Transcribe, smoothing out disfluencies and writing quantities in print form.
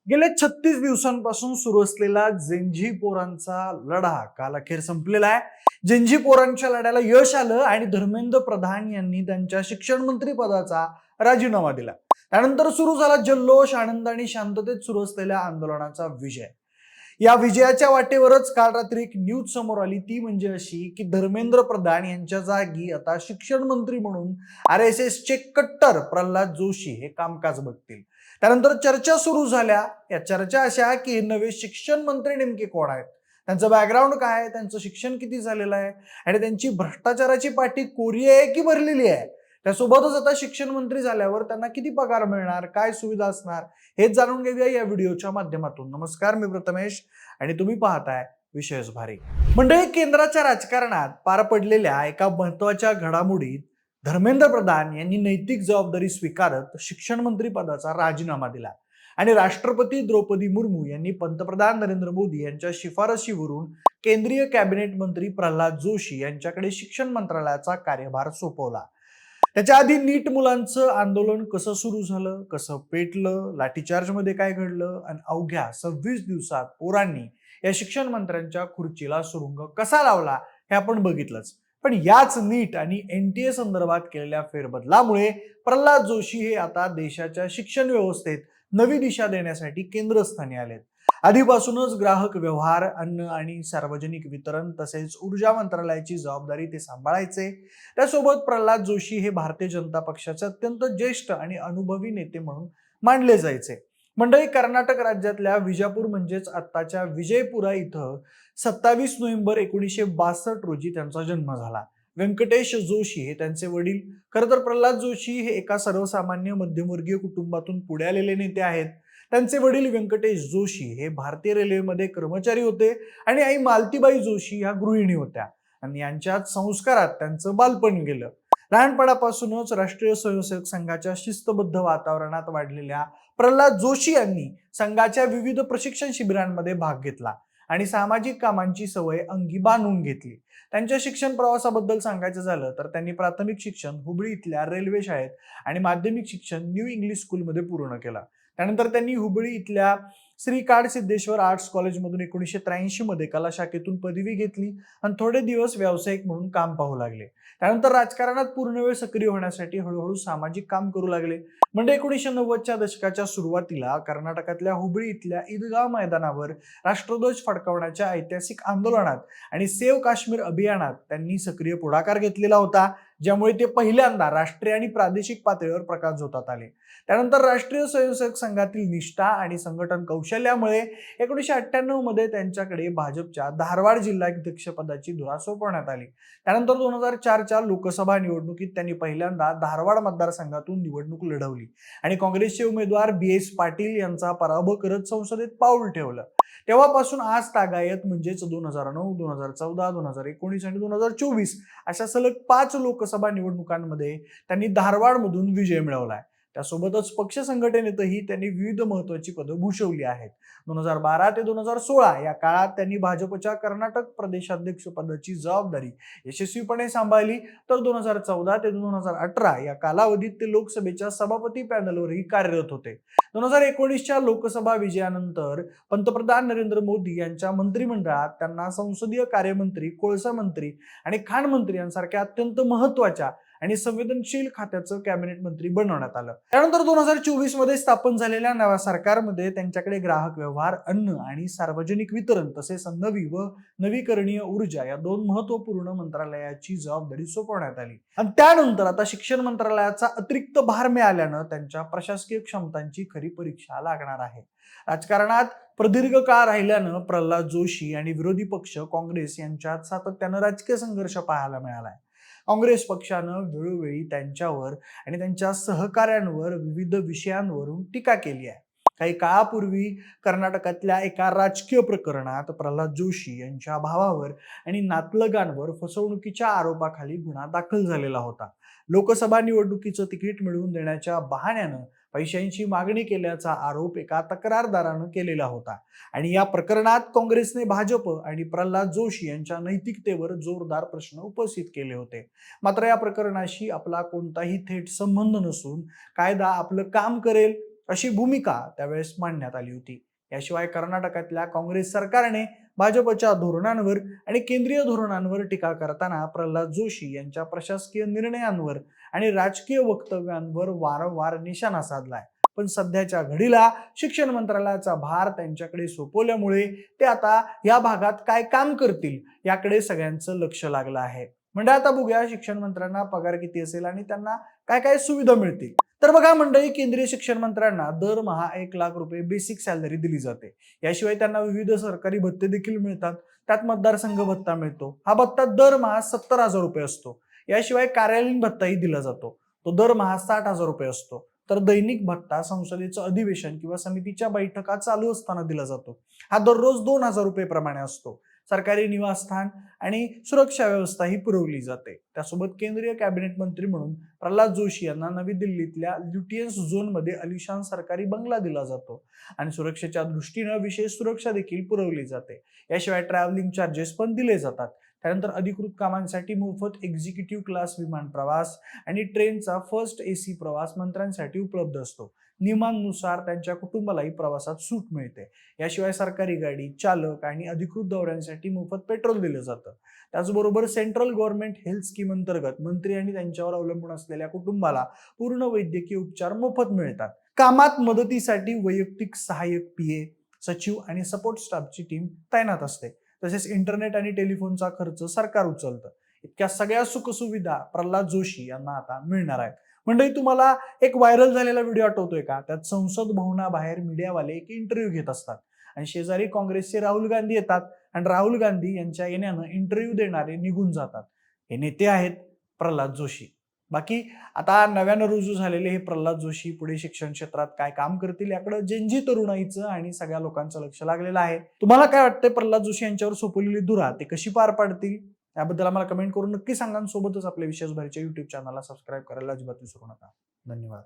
गेल्या 36 दिवसांपासून सुरू असलेला झेंझी पोरांचा लढा काल अखेर संपलेला आहे। झेंझी पोरांच्या लढ्याला यश आलं आणि धर्मेंद्र प्रधान यांनी त्यांच्या शिक्षण मंत्री पदाचा राजीनामा दिला। त्यानंतर सुरू झाला जल्लोष, आनंद आणि शांततेत सुरू असलेल्या आंदोलनाचा विजय। या विजयाच्या वाटेवरच काल रात्री एक न्यूज समोर आली, ती म्हणजे अशी की धर्मेंद्र प्रधान यांच्या जागी आता शिक्षण मंत्री म्हणून RSSचे कट्टर प्रल्हाद जोशी हे कामकाज बघतील। त्यानंतर चर्चा सुरू झाल्या। या चर्चा अशा की हे नवे शिक्षण मंत्री नेमके कोण आहेत, त्यांचं बॅकग्राऊंड काय आहे, त्यांचं शिक्षण किती झालेलं आहे आणि त्यांची भ्रष्टाचाराची पाठी कोरी आहे की भरलेली आहे। त्यासोबतच आता शिक्षण मंत्री झाल्यावर त्यांना किती पगार मिळणार, काय सुविधा असणार, हेच जाणून घेऊया या व्हिडिओच्या माध्यमातून। नमस्कार, मी प्रथमेश आणि तुम्ही पाहताय विशेष भारी। मंडळी, केंद्राच्या राजकारणात पार पडलेल्या एका महत्त्वाच्या घडामोडीत धर्मेंद्र प्रधान यांनी नैतिक जबाबदारी स्वीकारत शिक्षण मंत्री पदाचा राजीनामा दिला आणि राष्ट्रपती द्रौपदी मुर्मू यांनी पंतप्रधान नरेंद्र मोदी यांच्या शिफारशीवरून केंद्रीय कॅबिनेट मंत्री प्रल्हाद जोशी यांच्याकडे शिक्षण मंत्रालयाचा कार्यभार सोपवला। त्याच्या आधी नीट मुलांचं आंदोलन कसं सुरू झालं, कसं पेटलं, लाठीचार्जमध्ये काय घडलं आणि अवघ्या 26 दिवसात पोरांनी या शिक्षण मंत्र्यांच्या खुर्चीला सुरुंग कसा लावला हे आपण बघितलंच। पण याच नीट आणि NTA संदर्भात केलेल्या फेरबदलामुळे प्रल्हाद जोशी हे आता देशाच्या शिक्षण व्यवस्थेत नवी दिशा देण्यासाठी केंद्रस्थानी आलेत। आधीपासूनच ग्राहक व्यवहार, अन्न आणि सार्वजनिक वितरण तसेच ऊर्जा मंत्रालयाची जबाबदारी ते सांभाळायचे। त्यासोबत प्रल्हाद जोशी हे भारतीय जनता पक्षाचे अत्यंत ज्येष्ठ आणि अनुभवी नेते म्हणून मानले जायचे। मंडळी, कर्नाटक राज्यातल्या विजापूर म्हणजेच आत्ताच्या विजयपुरा इथं 27 नोव्हेंबर 1962 रोजी त्यांचा जन्म झाला। व्यंकटेश जोशी हे त्यांचे वडील। खरं तर प्रल्हाद जोशी हे एका सर्वसामान्य मध्यमवर्गीय कुटुंबातून पुढे आलेले नेते आहेत। त्यांचे वडील व्यंकटेश जोशी हे भारतीय रेल्वेमध्ये कर्मचारी होते आणि आई मालतीबाई जोशी ह्या गृहिणी होत्या आणि यांच्यात संस्कारात त्यांचं बालपण गेलं। लहानपणापासूनच राष्ट्रीय स्वयंसेवक संघाच्या शिस्तबद्ध वातावरणात वाढलेल्या प्रल्हाद जोशी यांनी संघाच्या विविध प्रशिक्षण शिबिरांमध्ये भाग घेतला आणि सामाजिक कामांची सवय अंगी बांधून घेतली। त्यांच्या शिक्षण प्रवासाबद्दल सांगायचं झालं तर त्यांनी प्राथमिक शिक्षण हुबळी इथल्या रेल्वे शाळेत आणि माध्यमिक शिक्षण न्यू इंग्लिश स्कूलमध्ये पूर्ण केलं। त्यानंतर त्यांनी हुबळी इथल्या श्री काडसिद्धेश्वर आर्ट्स कॉलेजमधून 1983 मध्ये कला शाखेतून पदवी घेतली आणि थोडे दिवस व्यावसायिक म्हणून काम पाहू लागले। त्यानंतर राजकारणात पूर्णवेळ सक्रिय होण्यासाठी हळूहळू सामाजिक काम करू लागले। म्हणजे 1990च्या दशकाच्या सुरुवातीला कर्नाटकातल्या हुबळी इथल्या ईदगाह मैदानावर राष्ट्रध्वज फडकवण्याच्या ऐतिहासिक आंदोलनात आणि सेव्ह काश्मीर अभियानात त्यांनी सक्रिय पुढाकार घेतलेला होता, ज्यामुळे ते पहिल्यांदा राष्ट्रीय आणि प्रादेशिक पातळीवर प्रकाशझोतात आले। त्यानंतर राष्ट्रीय स्वयंसेवक संघातील निष्ठा आणि संघटन कौशल्यामुळे 1998 मध्ये त्यांच्याकडे भाजपच्या धारवाड जिल्हाध्यक्षपदाची धुरा सोपवण्यात आली। त्यानंतर 2004च्या लोकसभा निवडणुकीत त्यांनी पहिल्यांदा धारवाड मतदारसंघातून निवडणूक लढवली आणि काँग्रेसचे उमेदवार BS पाटील यांचा पराभव करत संसदेत पाऊल ठेवलं। तेव्हापासून आज तागायत म्हणजेच 2009, 2014, 2019 आणि 2024 अशा सलग 5 लोकसभा निवडणुकांमध्ये त्यांनी धारवाडमधून विजय मिळवलाय। त्यासोबतच पक्ष संघटनेतही त्यांनी विविध महत्त्वाची पदं भूषवली आहेत। 2012 ते 2016 या काळात त्यांनी भाजपच्या कर्नाटक प्रदेशाध्यक्ष पदाची जबाबदारी यशस्वीपणे सांभाळली, तर 2014 ते 2018 या कालावधीत ते लोकसभेच्या सभापती पॅनलवरही कार्यरत होते। 2019च्या लोकसभा विजयानंतर पंतप्रधान नरेंद्र मोदी यांच्या मंत्रिमंडळात त्यांना संसदीय कार्यमंत्री, कोळसा मंत्री आणि खाण मंत्री यांसारख्या अत्यंत महत्त्वाच्या आणि संवेदनशील खात्याचं कॅबिनेट मंत्री बनवण्यात आलं। त्यानंतर 2024 मध्ये स्थापन झालेल्या नव्या सरकारमध्ये त्यांच्याकडे ग्राहक व्यवहार, अन्न आणि सार्वजनिक वितरण तसेच नवी व नवीकरणीय ऊर्जा या 2 महत्त्वपूर्ण मंत्रालयाची जबाबदारी सोपवण्यात आली। आणि त्यानंतर आता शिक्षण मंत्रालयाचा अतिरिक्त भार मिळाल्यानं त्यांच्या प्रशासकीय क्षमतांची खरी परीक्षा लागणार आहे। राजकारणात प्रदीर्घ काळ राहिल्यानं प्रल्हाद जोशी आणि विरोधी पक्ष काँग्रेस यांच्यात सातत्यानं राजकीय संघर्ष पाहायला मिळालाय। काँग्रेस पक्षानं वेळोवेळी त्यांच्यावर आणि त्यांच्या सहकाऱ्यांवर विविध विषयांवरून टीका केली आहे। काही काळापूर्वी कर्नाटकातल्या एका राजकीय प्रकरणात प्रल्हाद जोशी यांच्या भावावर आणि नातलगांवर फसवणुकीच्या आरोपाखाली गुन्हा दाखल झालेला होता। लोकसभा निवडणुकीचं तिकीट मिळवून देण्याच्या बहाण्यानं पैशांची मागणी केल्याचा आरोप एका तक्रारदारानं केलेला होता आणि या प्रकरणात काँग्रेसने भाजप आणि प्रल्हाद जोशी यांच्या नैतिकतेवर जोरदार प्रश्न उपस्थित केले होते। मात्र या प्रकरणाशी आपला कोणताही थेट संबंध नसून कायदा आपलं काम करेल अशी भूमिका त्यावेळेस मांडण्यात आली होती. याशिवाय कर्नाटकातल्या काँग्रेस सरकारने भाजपच्या धोरणांवर आणि केंद्रीय धोरणांवर टीका करताना प्रल्हाद जोशी यांच्या प्रशासकीय निर्णयांवर आणि राजकीय वक्तव्यांवर वारंवार निशाणा साधलाय. पण सध्याच्या घडीला शिक्षण मंत्रालयाचा भार त्यांच्याकडे सोपवल्यामुळे ते आता या भागात काय काम करतील याकडे सगळ्यांचं लक्ष लागलं आहे. म्हणजे आता बघूया शिक्षण मंत्र्यांना पगार किती असेल आणि त्यांना काय काय सुविधा मिळतील. तर बघा मंडळी, केंद्रीय शिक्षण मंत्र्यांना दरमहा 1,00,000 रुपये बेसिक सॅलरी दिली जाते. याशिवाय त्यांना विविध सरकारी भत्ते देखील मिळतात. त्यात मतदारसंघ भत्ता मिळतो. हा भत्ता दरमहा 70,000 रुपये असतो. याशिवाय कार्यालयीन भत्ताही दिला जातो. तो दरमहा 60,000 रुपये असतो. तर दैनिक भत्ता संसदेचं अधिवेशन किंवा समितीच्या बैठका चालू असताना दिला जातो. हा दररोज 2,000 रुपये प्रमाणे असतो. सरकारी निवासस्थान आणि सुरक्षा व्यवस्था ही पुरवली जाते. त्यासोबत केंद्रीय कॅबिनेट मंत्री म्हणून प्रल्हाद जोशी यांना नवी दिल्लीतल्या ल्युटियन्स झोनमध्ये अलिशान सरकारी बंगला दिला जातो आणि सुरक्षेच्या दृष्टीनं विशेष सुरक्षा देखील पुरवली जाते. याशिवाय ट्रॅव्हलिंग चार्जेस पण दिले जातात. त्यानंतर अधिकृत कामांसाठी मोफत एक्झिक्युटिव्ह क्लास विमान प्रवास आणि ट्रेनचा फर्स्ट AC प्रवास मंत्र्यांसाठी उपलब्ध असतो. नियमांनुसार त्यांच्या कुटुंबालाही प्रवासात सूट मिळते. याशिवाय सरकारी गाडी, चालक आणि अधिकृत दौऱ्यांसाठी मोफत पेट्रोल दिलं जातं. त्याचबरोबर सेंट्रल गव्हर्नमेंट हेल्थ स्कीम अंतर्गत मंत्री आणि त्यांच्यावर अवलंबून असलेल्या कुटुंबाला पूर्ण वैद्यकीय उपचार मोफत मिळतात. कामात मदतीसाठी वैयक्तिक सहाय्यक PA, सचिव आणि सपोर्ट स्टाफची टीम तैनात असते. तसेच इंटरनेट आणि टेलिफोनचा खर्च सरकार उचलतं. इतक्या सगळ्या सुखसुविधा प्रल्हाद जोशी यांना आता मिळणार आहेत. म्हणजे तुम्हाला एक व्हायरल झालेला व्हिडिओ आठवतोय का? त्यात संसद भवनाबाहेर मीडियावाले एक इंटरव्ह्यू घेत असतात आणि शेजारी काँग्रेसचे राहुल गांधी येतात आणि राहुल गांधी यांच्या येण्यानं इंटरव्ह्यू देणारे निघून जातात. हे नेते आहेत प्रल्हाद जोशी. बाकी आता नव्यानं रुजू झालेले हे प्रल्हाद जोशी पुढे शिक्षण क्षेत्रात काय काम करतील याकडे जेनजी तरुणाईचं आणि सगळ्या लोकांचं लक्ष लागलेलं आहे. तुम्हाला काय वाटतंय, प्रल्हाद जोशी यांच्यावर सोपवलेली धुरा ते कशी पार पाडतील याबद्दल आम्हाला कमेंट करून नक्की सांगा. सोबतच आपल्या विशेष भरच्या YouTube चॅनलला सबस्क्राईब करायला अजिबात विसरू नका. धन्यवाद.